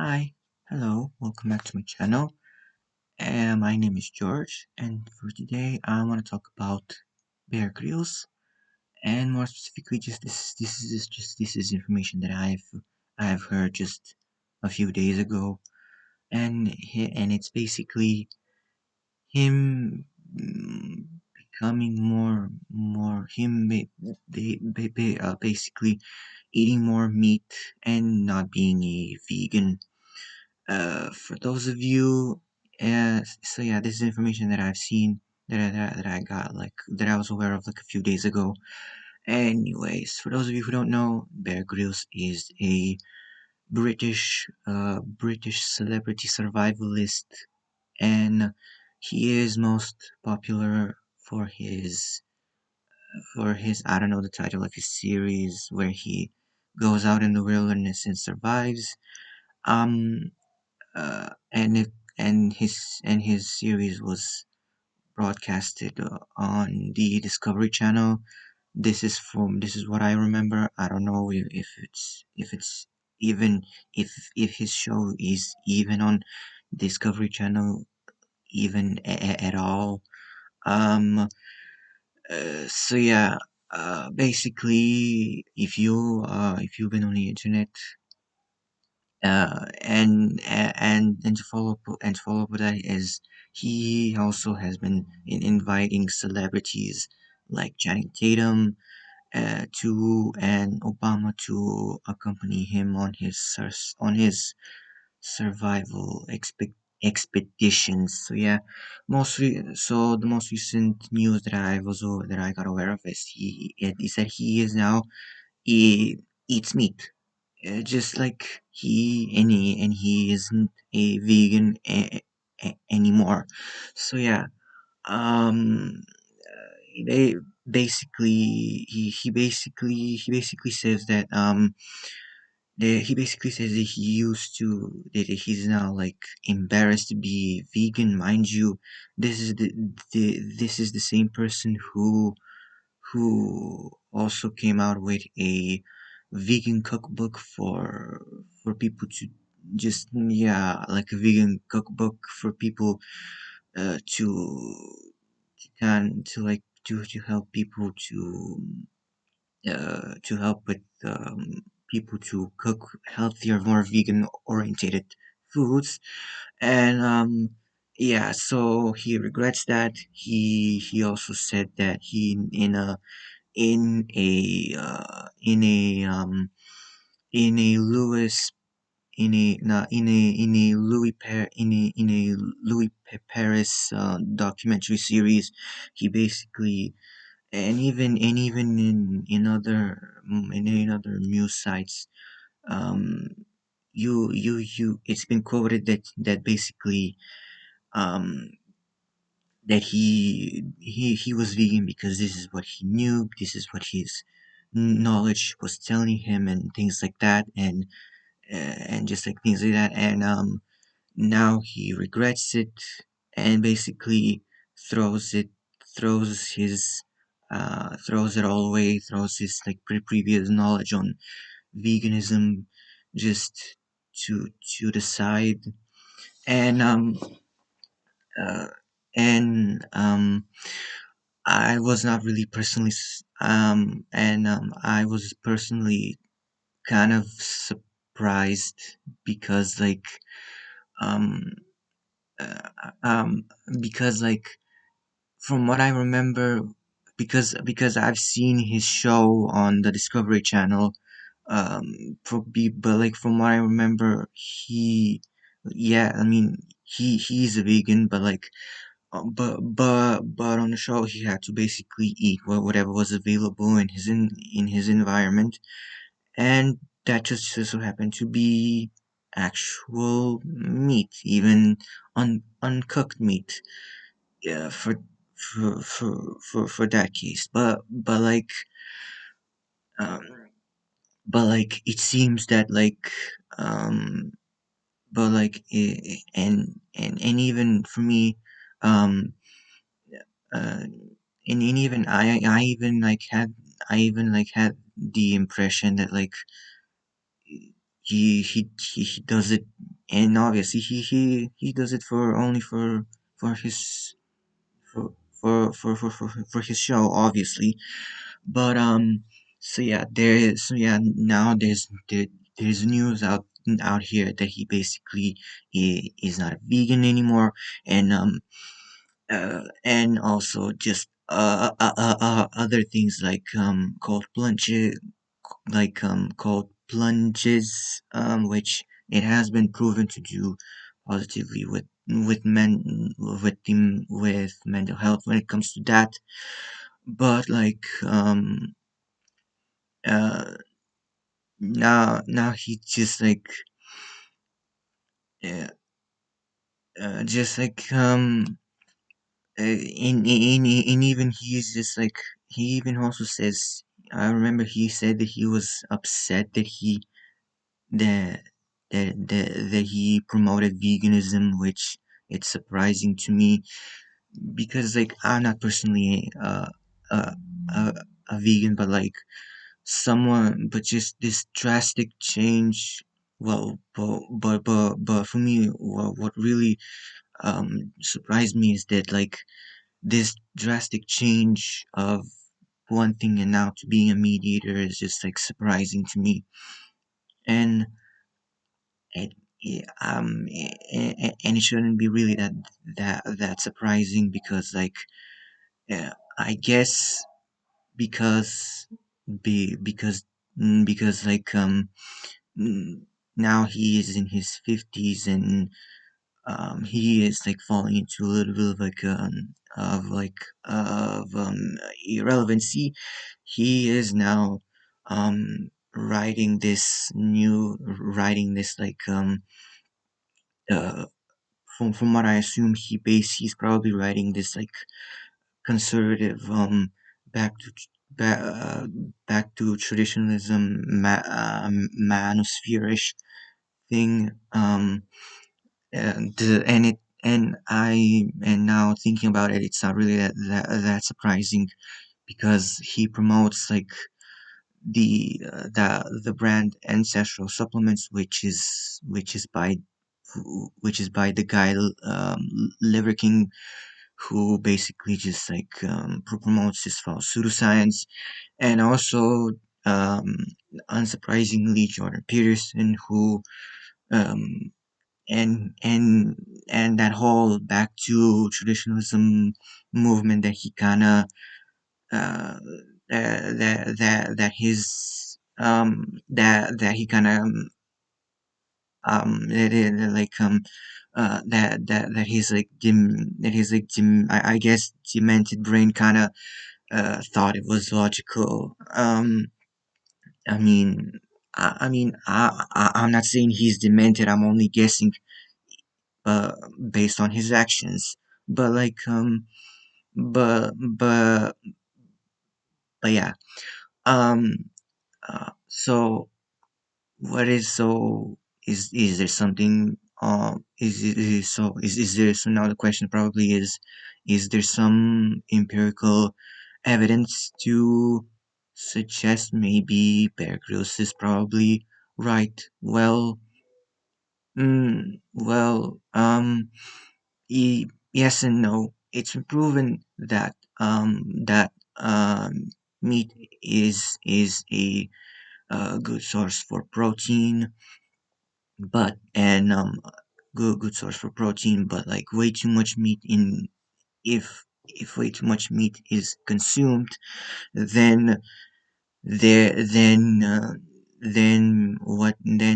Hi, hello, welcome back to my channel. And my name is George, and for today I want to talk about Bear Grylls, and more specifically, just this is information that I've heard just a few days ago, and it's basically him becoming more him basically eating more meat and not being a vegan. For those of you, so yeah, this is information that I've seen that I got like that I was aware of like a few days ago. Anyways, for those of you who don't know, Bear Grylls is a British celebrity survivalist, and he is most popular for his I don't know the title of his series where he goes out in the wilderness and survives. Um, and it and his series was broadcasted on the Discovery Channel. This is what I remember. I don't know if it's even if his show is even on Discovery Channel even at all. Um. So yeah. Basically, if you've been on the internet, and to follow up with that is he also has been inviting celebrities like Channing Tatum and Obama to accompany him on his survival expeditions. So yeah, so the most recent news that I got aware of is that he is now he eats meat, just like he isn't a vegan anymore. So yeah, um, they he basically says that he's now like embarrassed to be vegan. Mind you, this is the same person who also came out with a vegan cookbook for people to just yeah like a vegan cookbook for people to can to help people to help with people to cook healthier, more vegan orientated foods. And yeah, so he regrets that. He also said that he in a Lewis in a Louis Paris documentary series, he basically and even in other news sites, um you it's been quoted that basically um that he was vegan because this is what he knew, this is what his knowledge was telling him, and things like that, and just like things like that, and now he regrets it, and basically throws it throws it all away, throws his like previous knowledge on veganism just to the side, and uh, and I was not really personally and I was personally kind of surprised because um uh, um because from what I remember, because I've seen his show on the Discovery Channel, but like from what I remember, yeah, I mean, he's a vegan, but but on the show he had to basically eat whatever was available in his environment, and that just so happened to be actual meat, even uncooked meat, yeah, for that case. Um but it seems that um and even for me, um uh and even I even like had the impression that he does it, and obviously he does it for only for his for his show, obviously. But so yeah, now there's news out here that he basically is not a vegan anymore, and and also just other things like cold plunges, which it has been proven to do positively with mental health when it comes to that. But like uh now he just like uh, just like in even he's just like he even also says, I remember he said that he was upset that that that he promoted veganism, which it's surprising to me because like I'm not personally a, a, a vegan, but like someone, but just this drastic change. Well, but for me, what really surprised me is that like this drastic change of one thing and now to being a mediator is just like surprising to me. And it, and it shouldn't be really that surprising because like I guess because because like mm, now he is in his 50s, and he is like falling into a little bit of like irrelevancy. He is now writing this like uh from what I assume he's probably writing this like conservative back to back back to traditionalism manosphere-ish thing, and now thinking about it, it's not really that surprising because he promotes like the brand ancestral supplements, which is by the guy Liver King, who basically just like promotes this false pseudoscience. And also um unsurprisingly Jordan Peterson, who um and that whole back to traditionalism movement that he kind of uh, that his that he kind of like that he's like I guess demented brain kind of thought it was logical. I mean, I'm not saying he's demented. I'm only guessing, uh, based on his actions. But like, but but but yeah. Um. So what is so is there something? Is there so now the question probably is there some empirical evidence to suggest maybe Bear Grylls is probably right? Well, yes and no. It's been proven that meat is a good source for protein, but and good source for protein, but like way too much meat in if way too much meat is consumed, then then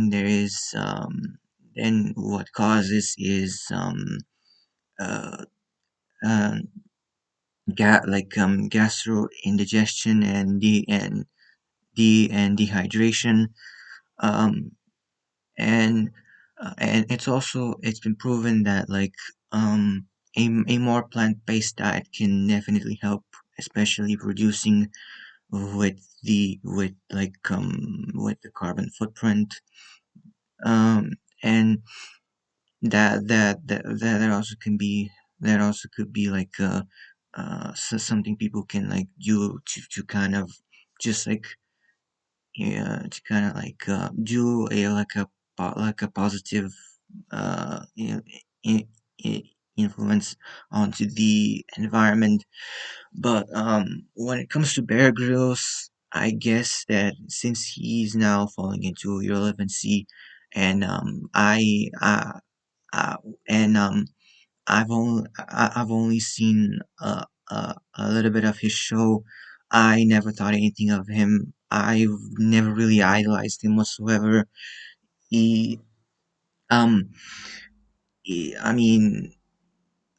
there is then what causes is uh, uh gastro indigestion and dehydration, um and and it's been proven that like a more plant-based diet can definitely help, especially reducing with the carbon footprint, and that also can be that also could be like something people can like do to kind of just like yeah, to kind of like do a like a positive you know, i- influence onto the environment. But when it comes to Bear Grylls, I guess that since he's now falling into irrelevancy, and uh, and I've only seen a little bit of his show. I never thought anything of him. I've never really idolized him whatsoever. He um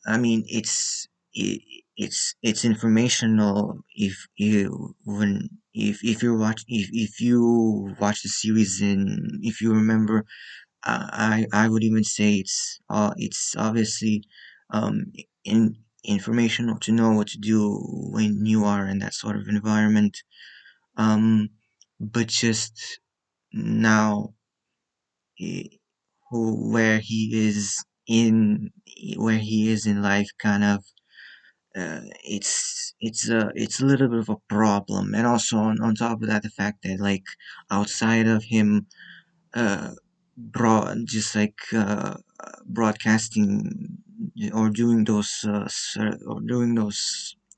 I mean, it's informational if you watch the series, and if you remember, I would even say it's obviously in informational to know what to do when you are in that sort of environment. Um, but just now, eh, where he is in life, kind of it's a little bit of a problem. And also on top of that, the fact that like outside of him broadcasting or doing those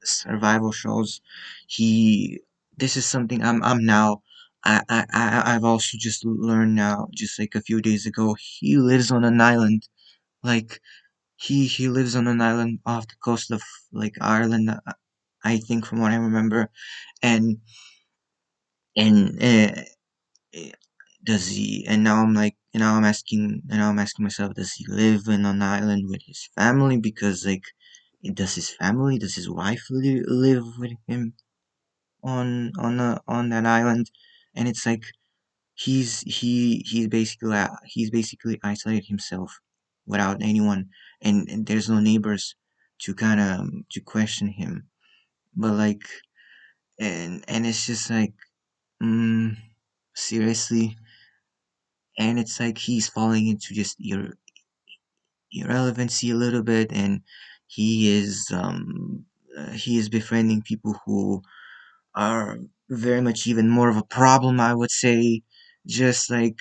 survival shows, he this is something I'm now I've also just learned now, just like a few days ago, he lives on an island. Like he lives on an island off the coast of like Ireland, I think, from what I remember. And and eh, does he? And now I'm asking myself, does he live in an island with his family? Because like, does his wife live with him on that island? And it's like he's basically isolated himself without anyone, and there's no neighbors to kind of to question him. But like, and it's just like, mm, seriously. And it's like he's falling into just irrelevancy a little bit, and he is befriending people who are very much even more of a problem, I would say. Just like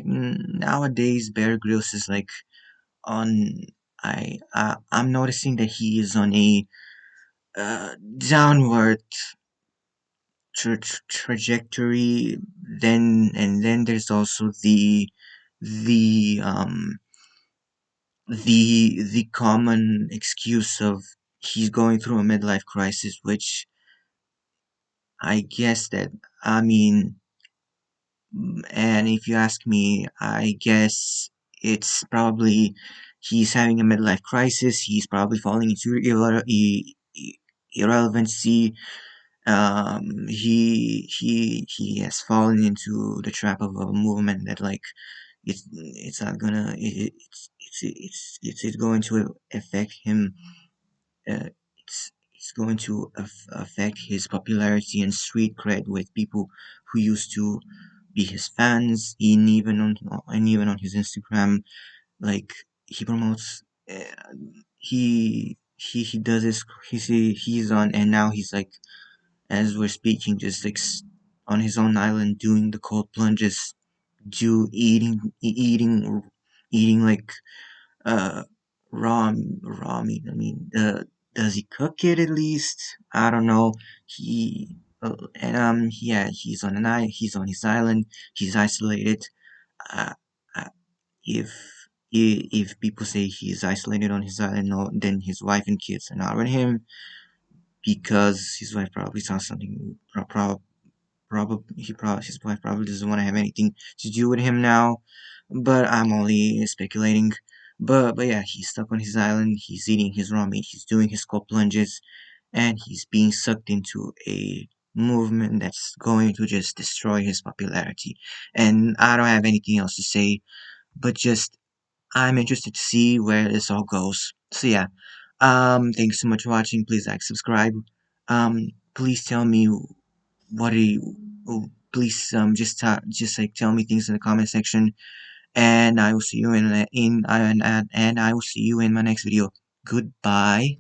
nowadays, Bear Grylls is like on. I'm noticing that he is on a downward trajectory. Then there's also the the common excuse of he's going through a midlife crisis, which I guess that I mean, and if you ask me, I guess it's probably he's having a midlife crisis. He's probably falling into irrelevancy. He has fallen into the trap of a movement that like it's not gonna it's going to affect him. It's going to affect his popularity and street cred with people who used to be his fans, and even on his Instagram, like he promotes. He does this. He's on, and now he's like, as we're speaking, just like on his own island doing the cold plunges, do eating like uh raw meat. I mean, does he cook it at least? I don't know. He and yeah, he's on his island. He's isolated. Uh, uh, if if people say he's isolated on his island, no, then his wife and kids are not with him, because his wife probably saw something. His wife probably doesn't want to have anything to do with him now. But I'm only speculating. But yeah, he's stuck on his island. He's eating his raw meat. He's doing his cold plunges, and he's being sucked into a movement that's going to just destroy his popularity. And I don't have anything else to say, but just I'm interested to see where this all goes. So yeah, thanks so much for watching. Please like, subscribe. Please tell me what are you. Please just like tell me things in the comment section, and I will see you in I will see you in my next video. Goodbye.